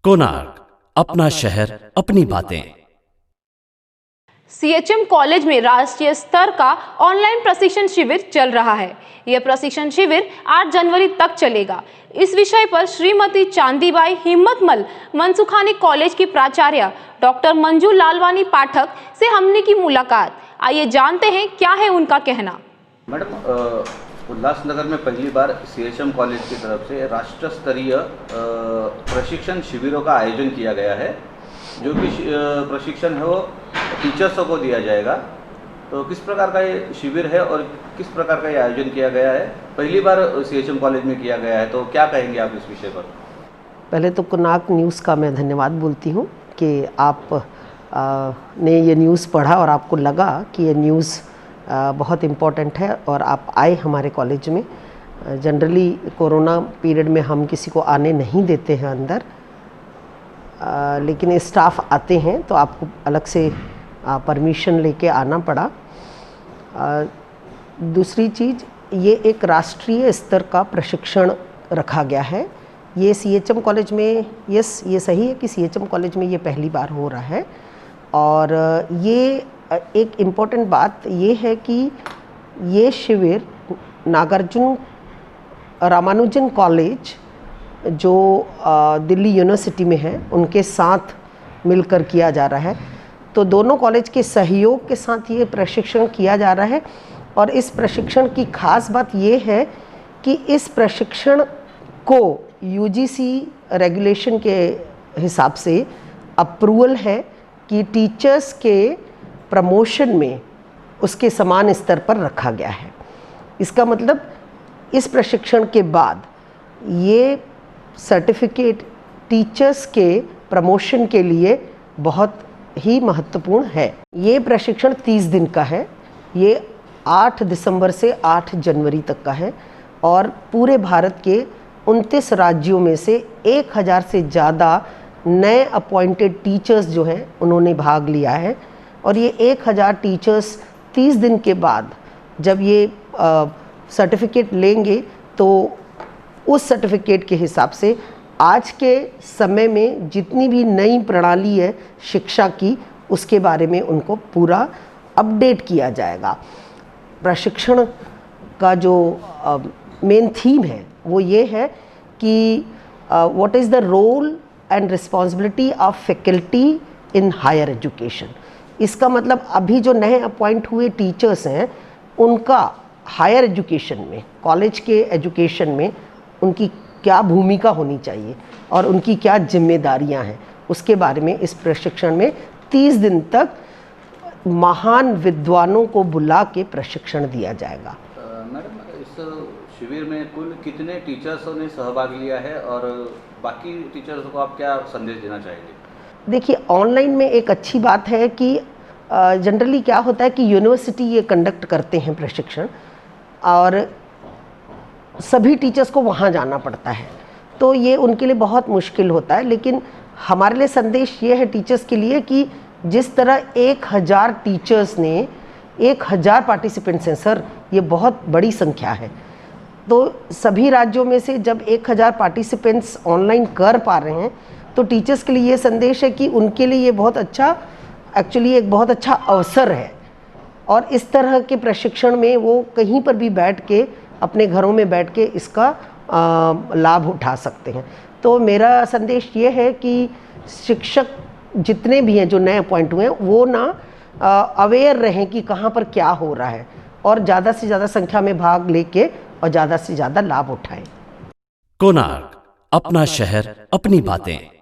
कोणार्क, अपना शहर अपनी बातें। सीएचएम कॉलेज में राष्ट्रीय स्तर का ऑनलाइन प्रशिक्षण शिविर चल रहा है। यह प्रशिक्षण शिविर 8 जनवरी तक चलेगा। इस विषय पर श्रीमती चांदीबाई हिम्मतमल मनसुखानी कॉलेज की प्राचार्य डॉक्टर मंजू लालवानी पाठक से हमने की मुलाकात। आइए जानते हैं क्या है उनका कहना। मैडम, उल्लासनगर में पहली बार सीएचएम कॉलेज की तरफ से राष्ट्र स्तरीय प्रशिक्षण शिविरों का आयोजन किया गया है। जो कि प्रशिक्षण है वो टीचर्सों को दिया जाएगा। तो किस प्रकार का ये शिविर है और किस प्रकार का ये आयोजन किया गया है? पहली बार सीएचएम कॉलेज में किया गया है, तो क्या कहेंगे आप इस विषय पर? पहले तो कोणार्क न्यूज़ का मैं धन्यवाद बोलती हूँ कि आप ने ये न्यूज़ पढ़ा और आपको लगा कि ये न्यूज़ बहुत इम्पॉर्टेंट है और आप आए हमारे कॉलेज में। जनरली कोरोना पीरियड में हम किसी को आने नहीं देते हैं अंदर, लेकिन स्टाफ आते हैं तो आपको अलग से परमिशन लेके आना पड़ा। दूसरी चीज़, ये एक राष्ट्रीय स्तर का प्रशिक्षण रखा गया है। ये सीएचएम कॉलेज में, यस ये सही है कि सीएचएम कॉलेज में ये पहली बार हो रहा है। और ये एक इम्पॉर्टेंट बात ये है कि ये शिविर नागार्जुन रामानुजन कॉलेज जो दिल्ली यूनिवर्सिटी में है उनके साथ मिलकर किया जा रहा है। तो दोनों कॉलेज के सहयोग के साथ ये प्रशिक्षण किया जा रहा है। और इस प्रशिक्षण की खास बात ये है कि इस प्रशिक्षण को यूजीसी रेगुलेशन के हिसाब से अप्रूवल है कि टीचर्स के प्रमोशन में उसके समान स्तर पर रखा गया है। इसका मतलब इस प्रशिक्षण के बाद ये सर्टिफिकेट टीचर्स के प्रमोशन के लिए बहुत ही महत्वपूर्ण है। ये प्रशिक्षण 30 दिन का है। ये 8 दिसंबर से 8 जनवरी तक का है और पूरे भारत के 29 राज्यों में से 1000 से ज़्यादा नए अपॉइंटेड टीचर्स जो हैं उन्होंने भाग लिया है। और ये 1000 टीचर्स 30 दिन के बाद जब ये सर्टिफिकेट लेंगे तो उस सर्टिफिकेट के हिसाब से आज के समय में जितनी भी नई प्रणाली है शिक्षा की, उसके बारे में उनको पूरा अपडेट किया जाएगा। प्रशिक्षण का जो मेन थीम है वो ये है कि what is the role and responsibility of faculty in higher education. इसका मतलब अभी जो नए अपॉइंट हुए टीचर्स हैं उनका हायर एजुकेशन में, कॉलेज के एजुकेशन में उनकी क्या भूमिका होनी चाहिए और उनकी क्या जिम्मेदारियां हैं, उसके बारे में इस प्रशिक्षण में 30 दिन तक महान विद्वानों को बुला के प्रशिक्षण दिया जाएगा। मैडम, इस शिविर में कुल कितने टीचर्सों ने सहभाग लिया है और बाकी टीचर्स को आप क्या संदेश देना चाहेंगे? देखिए, ऑनलाइन में एक अच्छी बात है कि जनरली क्या होता है कि यूनिवर्सिटी ये कंडक्ट करते हैं प्रशिक्षण और सभी टीचर्स को वहाँ जाना पड़ता है, तो ये उनके लिए बहुत मुश्किल होता है। लेकिन हमारे लिए संदेश ये है टीचर्स के लिए कि जिस तरह 1000 टीचर्स ने 1000 पार्टिसिपेंट्स हैं सर, ये बहुत बड़ी संख्या है। तो सभी राज्यों में से जब 1000 पार्टिसिपेंट्स ऑनलाइन कर पा रहे हैं तो टीचर्स के लिए ये संदेश है कि उनके लिए ये बहुत अच्छा, एक्चुअली एक बहुत अच्छा अवसर है। और इस तरह के प्रशिक्षण में वो कहीं पर भी बैठ के, अपने घरों में बैठ के इसका लाभ उठा सकते हैं। तो मेरा संदेश ये है कि शिक्षक जितने भी हैं जो नए अपॉइंट हुए हैं वो ना अवेयर रहें कि कहाँ पर क्या हो रहा है और ज़्यादा से ज़्यादा संख्या में भाग लेके और ज़्यादा से ज़्यादा लाभ उठाएं। कोणार्क, अपना शहर अपनी बातें।